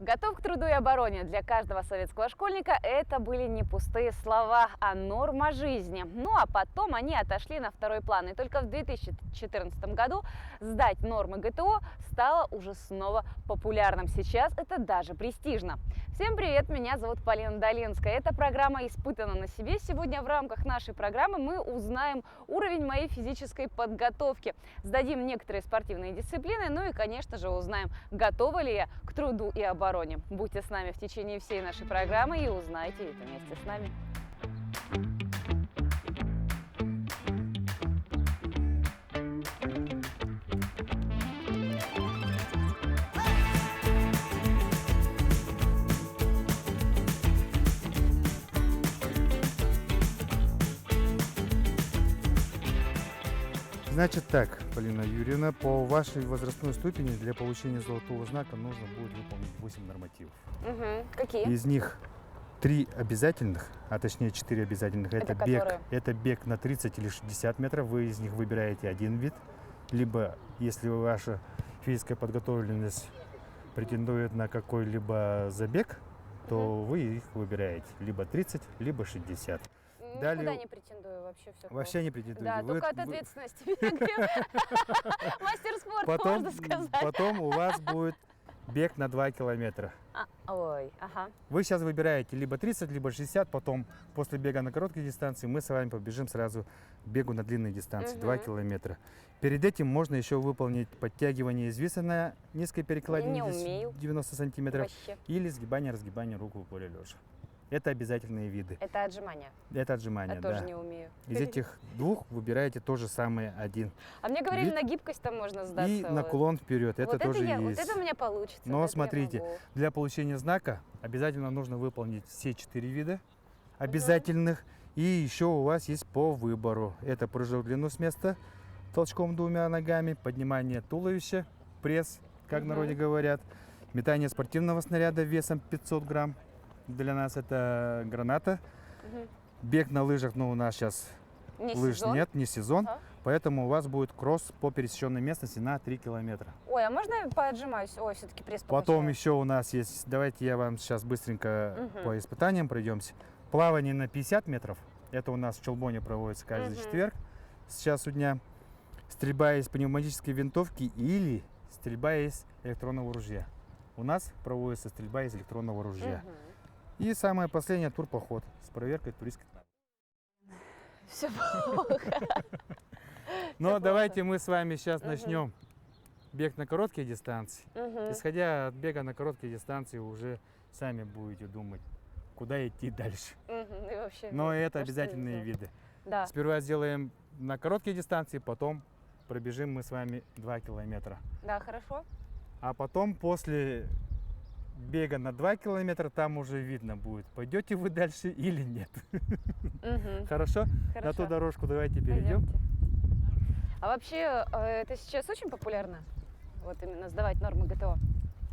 Готов к труду и обороне. Для каждого советского школьника это были не пустые слова, а норма жизни. Ну а потом они отошли на второй план. И только в 2014 году сдать нормы ГТО стало уже снова популярным. Сейчас это даже престижно. Всем привет, меня зовут Полина Долинская. Эта программа «Испытана на себе». Сегодня в рамках нашей программы мы узнаем уровень моей физической подготовки. Сдадим некоторые спортивные дисциплины, ну и, конечно же, узнаем, готова ли я к труду и обороне. Будьте с нами в течение всей нашей программы и узнайте это вместе с нами. Значит так, Полина Юрьевна, по вашей возрастной ступени для получения золотого знака нужно будет выполнить 8 нормативов. Какие? Из них 3 обязательных, а точнее 4 обязательных. Это Это бег на 30 или 60 метров. Вы из них выбираете один вид. Либо, если ваша физическая подготовленность претендует на какой-либо забег, то вы их выбираете либо 30, либо 60. Никуда не претендую, вообще все. Вообще не претендуете. Да, только от ответственности. Мастер спорта, можно сказать. Потом у вас будет бег на 2 километра. Ага. Вы сейчас выбираете либо 30, либо 60, потом после бега на короткой дистанции мы с вами побежим сразу к бегу на длинной дистанции, 2 километра. Перед этим можно еще выполнить подтягивание из веса на низкой перекладине 90 сантиметров или сгибание-разгибание рук в упоре лежа. Это обязательные виды. Это отжимания. Это отжимания, Я да. тоже не умею. Из этих двух выбираете то же самое один. А мне говорили, вид. на гибкость там можно сдаться. И наклон вперед, это тоже есть. Вот это у меня получится. Но смотрите, для получения знака обязательно нужно выполнить все 4 вида обязательных. И еще у вас есть по выбору. Это прыжок в длину с места, толчком 2 ногами, поднимание туловища, пресс, как в народе говорят, метание спортивного снаряда весом 500 грамм. Для нас это граната. Бег на лыжах, но у нас сейчас лыж нет, не сезон. Поэтому у вас будет кросс по пересеченной местности на 3 километра. Ой, а можно я поотжимаюсь? Ой, все-таки пресс покачаю. Потом еще у нас есть, давайте я вам сейчас быстренько по испытаниям пройдемся. Плавание на 50 метров. Это у нас в Челбоне проводится каждый четверг с часу дня. Стрельба из пневматической винтовки или стрельба из электронного ружья. У нас проводится стрельба из электронного ружья. И самое последнее — турпоход с проверкой туристских навыков. Все плохо. Но давайте мы с вами сейчас начнем бег на короткие дистанции. Исходя от бега на короткие дистанции, уже сами будете думать, куда идти дальше. Но это обязательные виды. Да. Сперва сделаем на короткие дистанции, потом пробежим мы с вами 2 километра. Да, хорошо. А потом после бега на 2 километра там уже видно будет, пойдете вы дальше или нет. Хорошо? На ту дорожку давайте перейдем. А вообще это сейчас очень популярно? Вот именно сдавать нормы ГТО?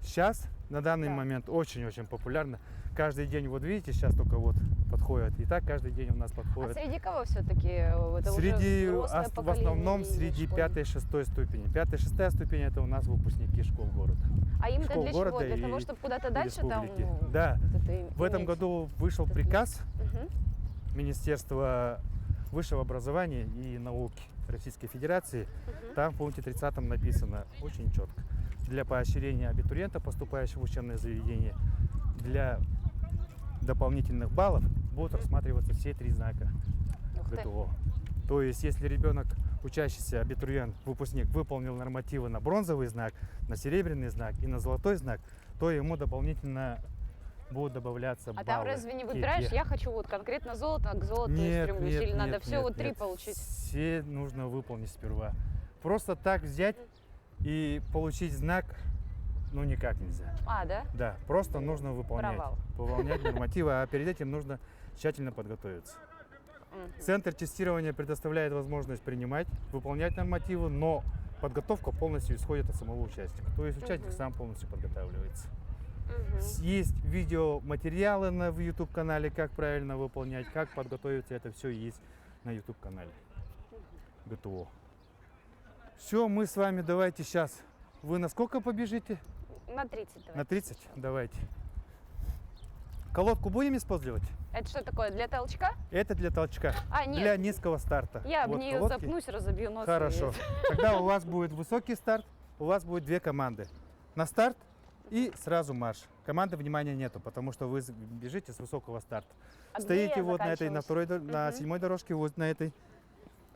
Сейчас, на данный момент, очень-очень популярно. Каждый день, вот видите, сейчас только вот подходят. И так каждый день у нас подходят. А среди кого все-таки? В основном среди 5-6 ступени. 5-6 ступень — это у нас выпускники школ города. А им-то для чего? Для того, чтобы куда-то дальше там? Да. В этом году вышел приказ Министерства высшего образования и науки Российской Федерации. Там в пункте 30 написано очень четко: для поощрения абитуриента, поступающего в учебное заведение, для дополнительных баллов будут рассматриваться все 3 знака ГТО. То есть, если ребенок, учащийся, абитуриент, выпускник, выполнил нормативы на бронзовый знак, на серебряный знак и на золотой знак, то ему дополнительно будут добавляться баллы. А там разве не выбираешь, я хочу вот конкретно золото, к золоту стремлюсь, или надо все вот 3 получить? Все нужно выполнить сперва. Просто так взять и получить знак, ну, никак нельзя. Да? Да, просто нужно выполнять нормативы, а перед этим нужно тщательно подготовиться. Центр тестирования предоставляет возможность принимать, выполнять нормативы, но подготовка полностью исходит от самого участника. То есть участник сам полностью подготавливается. Есть видеоматериалы в YouTube-канале, как правильно выполнять, как подготовиться, это все есть на YouTube-канале ГТО. Все, мы с вами давайте сейчас. Вы на сколько побежите? На 30 давай. На 30? Давайте. Колодку будем использовать? Это что такое, для толчка? Это для толчка. А, нет. Для низкого старта. Я об Вот нее колодки. запнусь, разобью нос. Хорошо. и- Когда у вас будет высокий старт, у вас будет две команды. На старт и сразу марш. Команды внимания нету, потому что вы бежите с высокого старта. А где Стоите я вот на этой, на заканчиваюсь? второй, на Мгм. седьмой дорожке, вот на этой.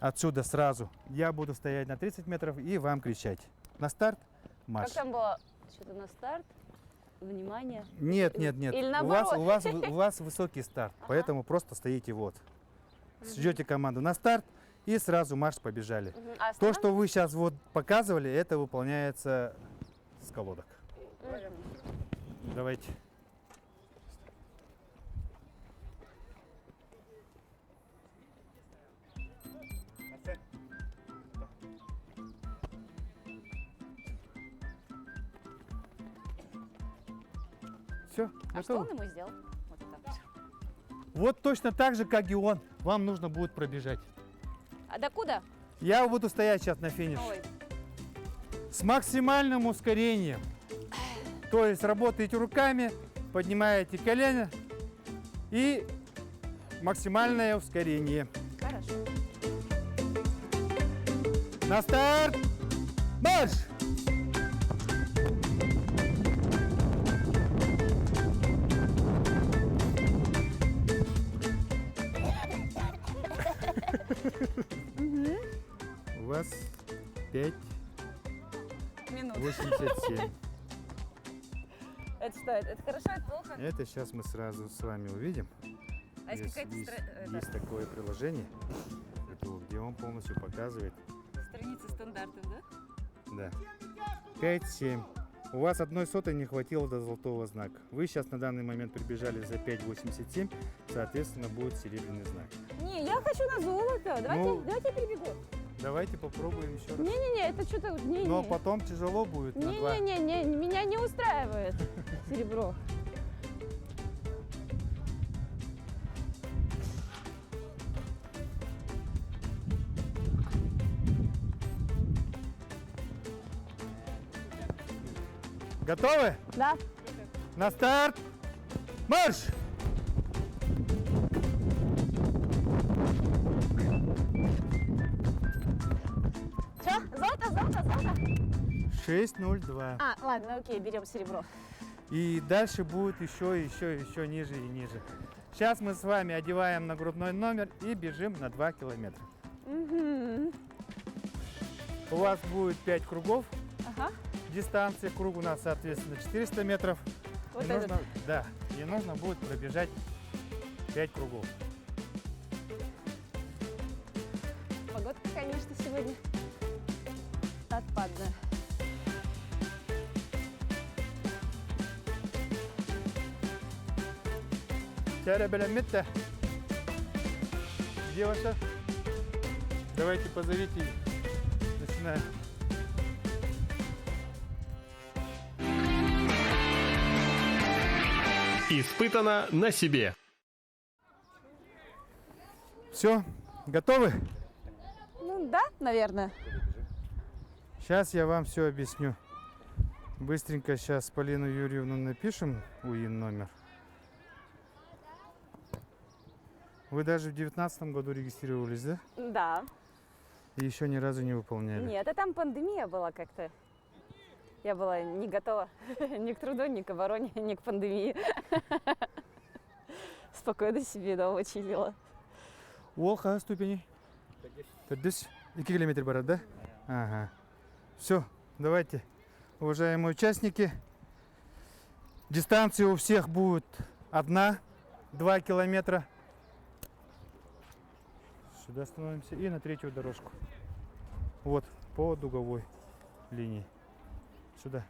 Отсюда сразу. Я буду стоять на 30 метров и вам кричать. На старт, марш. Как там было? Что-то на старт? Внимание. Нет, нет, нет. Или у вас, наоборот. у вас высокий старт, Ага. поэтому просто стоите вот. Ждете команду на старт и сразу марш побежали. Мгм. А То, останов- что вы сейчас вот показывали, это выполняется с колодок. Мгм. Давайте. Все, А что он ему сделал? Вот так. Вот точно так же, как и он, вам нужно будет пробежать. А докуда? Я буду стоять сейчас на финише. Ой. С максимальным ускорением. То есть работаете руками, поднимаете колено и максимальное ускорение. Хорошо. На старт! Марш! У вас 5:87. Минут. Это что? Это хорошо, это плохо? Это сейчас мы сразу с вами увидим. А есть какая-то Есть такое приложение, где он полностью показывает. страница стандартов, да? Да. 5-7. У вас 1/100 не хватило до золотого знака. Вы сейчас на данный момент прибежали за 5,87, соответственно, будет серебряный знак. Не, я хочу на золото. Ну, Давайте я перебегу. Давайте попробуем еще раз. Не-не-не, это что-то... Не, Но потом тяжело будет на 2. Не-не-не, меня не устраивает серебро. Готовы? Да. На старт! Марш! Что? Золото? 6,02. А, ладно, окей, берем серебро. И дальше будет еще ниже и ниже. Сейчас мы с вами одеваем нагрудной номер и бежим на 2 километра. Угу. У вас будет 5 кругов. Ага. Дистанция круг у нас, соответственно, 400 метров. Вот И этот. нужно, да, и нужно будет пробежать 5 кругов. Погодка, конечно, сегодня отпадная. Тяля белямитта. Где ваша? Давайте позовите. Начинаем. Испытано на себе. Все, готовы? Ну да, наверное. Сейчас я вам все объясню. Быстренько сейчас Полину Юрьевну напишем, УИН номер. Вы даже в 2019 году регистрировались, да? Да. И еще ни разу не выполняли. Нет, а там пандемия была как-то. Я была не готова ни к труду, ни к обороне, ни к пандемии. Спокойно себе дома чилила. Ол қай ступени? 2 километр барады, да? Ага. Все, давайте, уважаемые участники. Дистанция у всех будет 1-2 километра. Сюда становимся и на 3-ю дорожку. Вот, по дуговой линии. Сюда,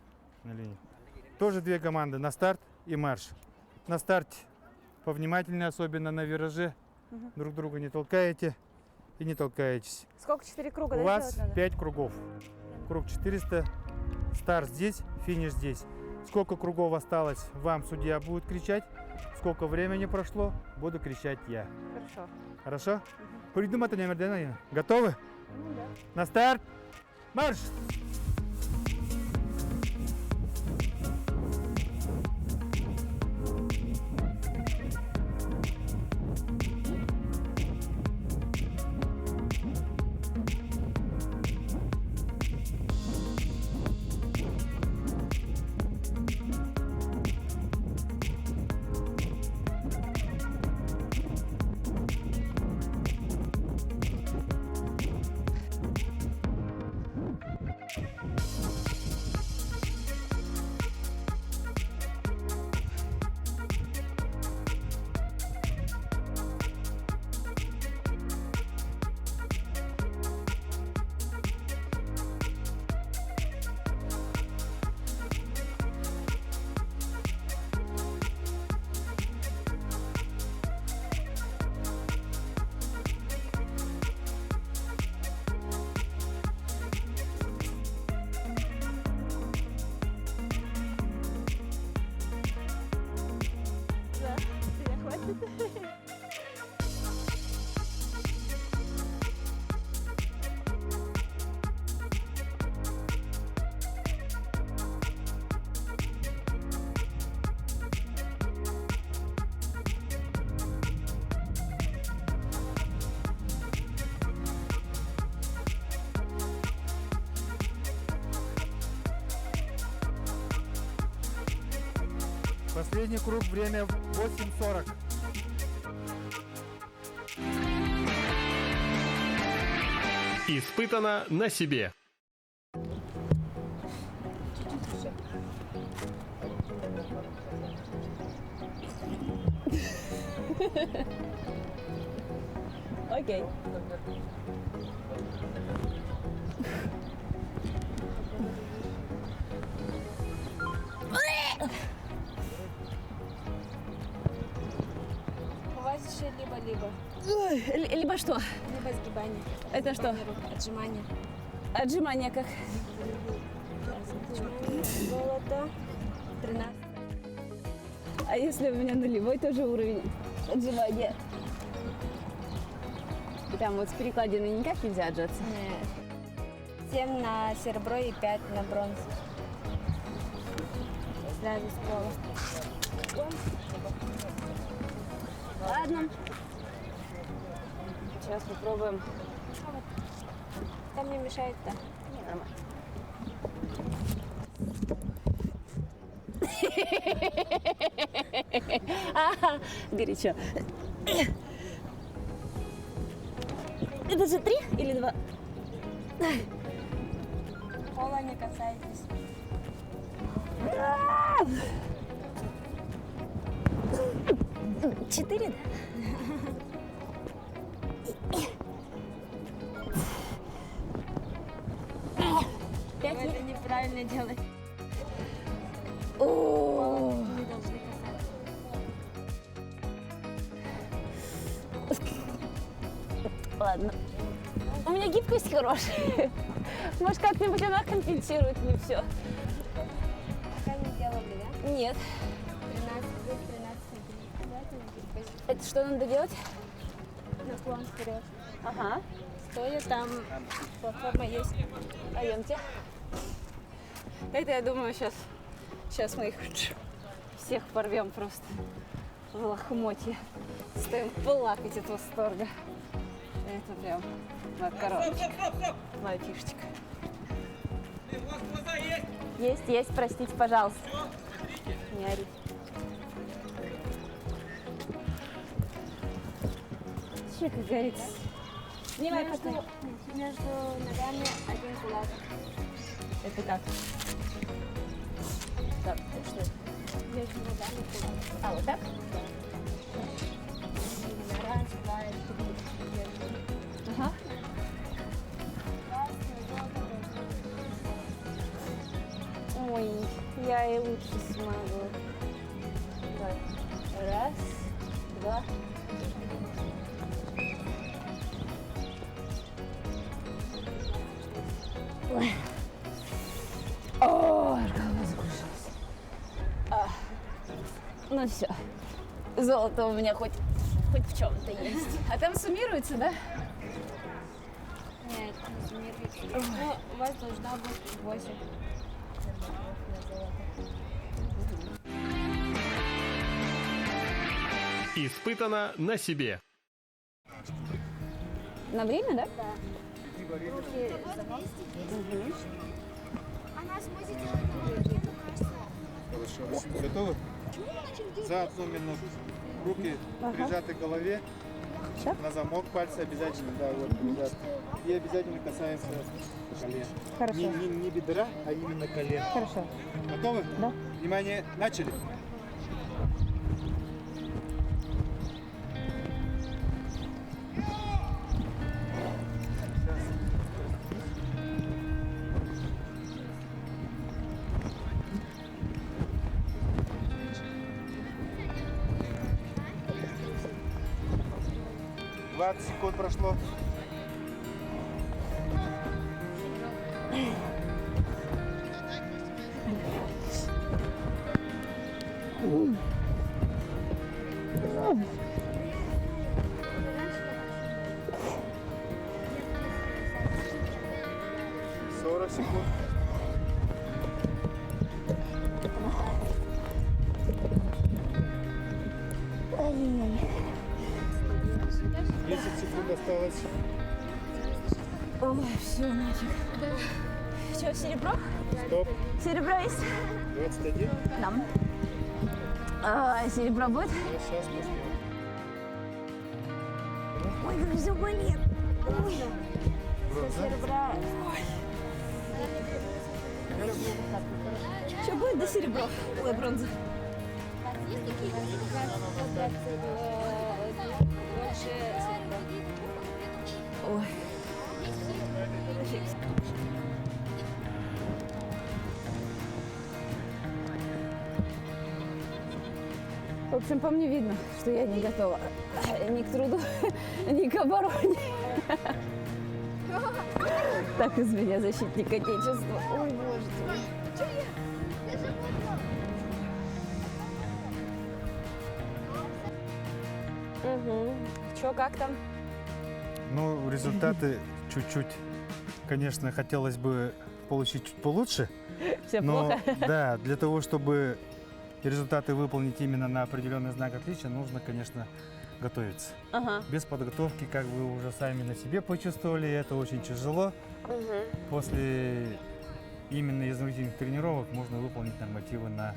на линию. Тоже 2 команды, на старт и марш. На старте повнимательнее, особенно на вираже. Мгм. Друг друга не толкаете и не толкаетесь. Сколько? 4 круга, У да, вас делать надо? 5 кругов. Круг 400, старт здесь, финиш здесь. Сколько кругов осталось, вам судья будет кричать. Сколько времени прошло, буду кричать я. Хорошо. Хорошо? Придумайте номер. Готовы? Ну да. На старт! Марш! Последний круг, время 8:40. Испытано на себе. Окей. У вас еще либо-либо. Либо что? Либо сгибание. Это что? Отжимание. Отжимание как? Отжимание. Золото. 13. А если у меня нулевой тоже уровень отжимания? И там вот с перекладиной никак нельзя отжаться? Нет. 7 на серебро и 5 на бронзу. Сразу с пола. Ладно. Сейчас попробуем. Там не мешает-то. Не, нормально. Ага, горячо. Это же 3 или 2? Пола не касайтесь. Четыре, да? Вы это неправильно делаете. О, Не должны касаться. ладно. У меня гибкость хорошая. Может, как-нибудь она компенсирует мне все. Пока не делали, да? Нет. 13 плюс 13 сантиметров. Это что надо делать? Наклон вперед. Ага. Стоя, там платформа есть. Пойдемте. Это, я думаю, сейчас мы их всех порвем просто в лохмотье. Стоим плакать от восторга. Это прям моя коробочка, моя фишечка. Есть, простите, пожалуйста. Не ори. Че, как говорится, снимай потом. Между ногами один кулак. Это как? Так, что это? Между ногами кулак. А, вот так? Раз, два, три. Держи. Ага. Раз, два, три. Ой, я и лучше смогу. Так, раз, два. Ой. О, голова закружилась. Ну все, золото у меня хоть в чем-то есть. А там суммируется, да? Нет, не суммируйте. Ну, у вас должна быть 8. Испытано на себе. На время, да? Да. Руки замок. Хорошо. Готовы? За одну минуту. Руки прижаты к голове. Всё? На замок пальцы обязательно, да, вот прижаты. И обязательно касаемся колен. Хорошо. Не бедра, а именно колен. Хорошо. Готовы? Да. Внимание, начали. «20 секунд прошло. секунд. Ай-яй-яй. 10 секунд осталось. Ой, все, нафиг. Что, серебро? Стоп. Серебро есть? 21. Нам. Серебро будет? Сейчас посмотрим. Ой, как все болит. Ой. Бронза. Серебра. Что будет до серебро? Ой, бронза. Ой. В общем, по мне видно, что я не готова ни к труду, ни к обороне. Так из меня защитник Отечества. Ой, боже ты. Угу. Чё, как там? Ну, результаты чуть-чуть, конечно, хотелось бы получить чуть получше. Все Но плохо? да, для того, чтобы результаты выполнить именно на определенный знак отличия, нужно, конечно, готовиться. Ага. Без подготовки, как вы уже сами на себе почувствовали, это очень тяжело. Угу. После именно изнурительных тренировок можно выполнить нормативы на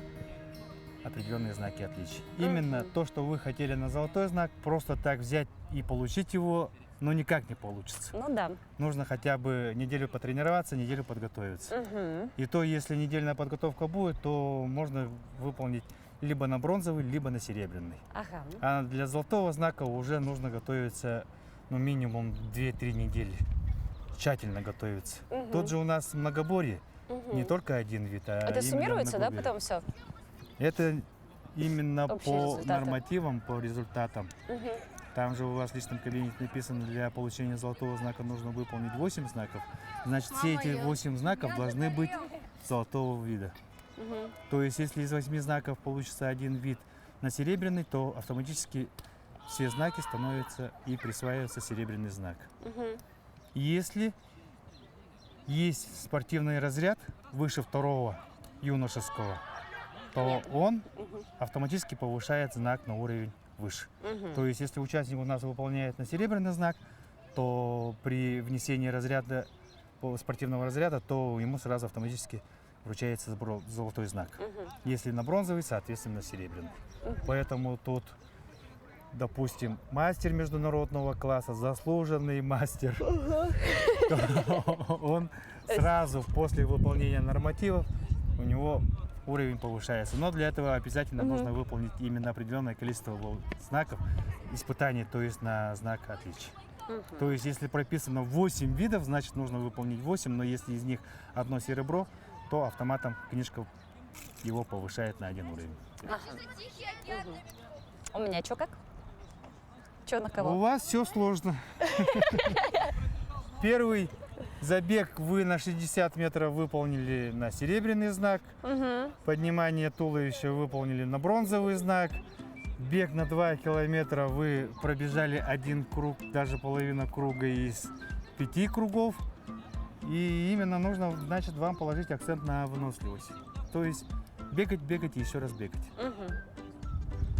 определенные знаки отличия. Именно то, что вы хотели на золотой знак, просто так взять и получить его, ну, никак не получится. Ну да. Нужно хотя бы неделю потренироваться, неделю подготовиться. Угу. И то, если недельная подготовка будет, то можно выполнить либо на бронзовый, либо на серебряный. Ага. А для золотого знака уже нужно готовиться, ну, минимум 2-3 недели. Тщательно готовиться. Мгм. Тут же у нас многоборье, Угу. не только один вид, а Это именно суммируется, да, многоборье. потом все? Это именно Общие по результаты. нормативам, по результатам. Угу. Там же у вас в личном кабинете написано, для получения золотого знака нужно выполнить 8 знаков. Значит, все эти 8 знаков должны быть золотого вида. Угу. То есть, если из 8 знаков получится один вид на серебряный, то автоматически все знаки становятся и присваивается серебряный знак. Угу. Если есть спортивный разряд выше второго юношеского, то он автоматически повышает знак на уровень выше. Угу. То есть, если участник у нас выполняет на серебряный знак, то при внесении разряда, спортивного разряда, то ему сразу автоматически вручается золотой знак. Угу. Если на бронзовый, соответственно, серебряный. Мгм. Поэтому тут, допустим, мастер международного класса, заслуженный мастер, он сразу после выполнения нормативов, у него уровень повышается. Но для этого обязательно Мгм. нужно выполнить именно определенное количество знаков испытаний, то есть на знак отличия. Мгм. То есть, если прописано 8 видов, значит, нужно выполнить 8, но если из них одно серебро, то автоматом книжка его повышает на 1 уровень. Ага. Мгм. У меня что как? Что на У кого? вас все сложно. Первый забег вы на 60 метров выполнили на серебряный знак. Угу. Поднимание туловища выполнили на бронзовый знак. Бег на 2 километра вы пробежали 1 круг, даже половина круга из 5 кругов. И именно нужно, значит, вам положить акцент на выносливость. То есть бегать, бегать и еще раз бегать. Угу.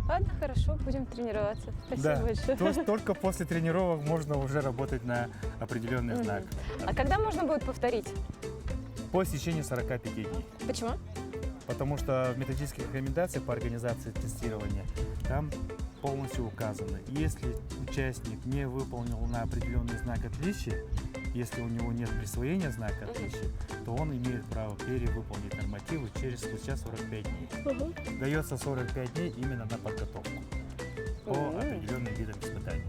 Ладно, хорошо, будем тренироваться. Спасибо Да, большое. то есть только после тренировок можно уже работать на определенный Мгм. знак. А когда можно будет повторить? По истечении 45 дней. Почему? Потому что в методических рекомендациях по организации тестирования там полностью указано, если участник не выполнил на определенный знак отличия, если у него нет присвоения знака отличия, то он имеет право перевыполнить нормативы спустя 45 дней. Дается 45 дней именно на подготовку по Мгм. определенным видам испытаний.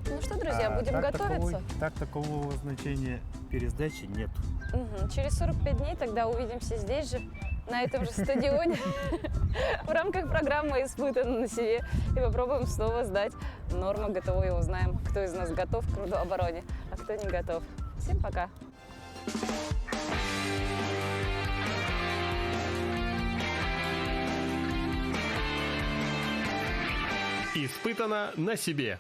Ну что, друзья, А будем так готовиться. такового значения пересдачи нет. Мгм. Через 45 дней тогда увидимся здесь же, на этом же стадионе, в рамках программы «Испытано на себе». И попробуем снова сдать норму ГТО и узнаем, кто из нас готов к трудообороне, а кто не готов. Всем пока! Испытано на себе.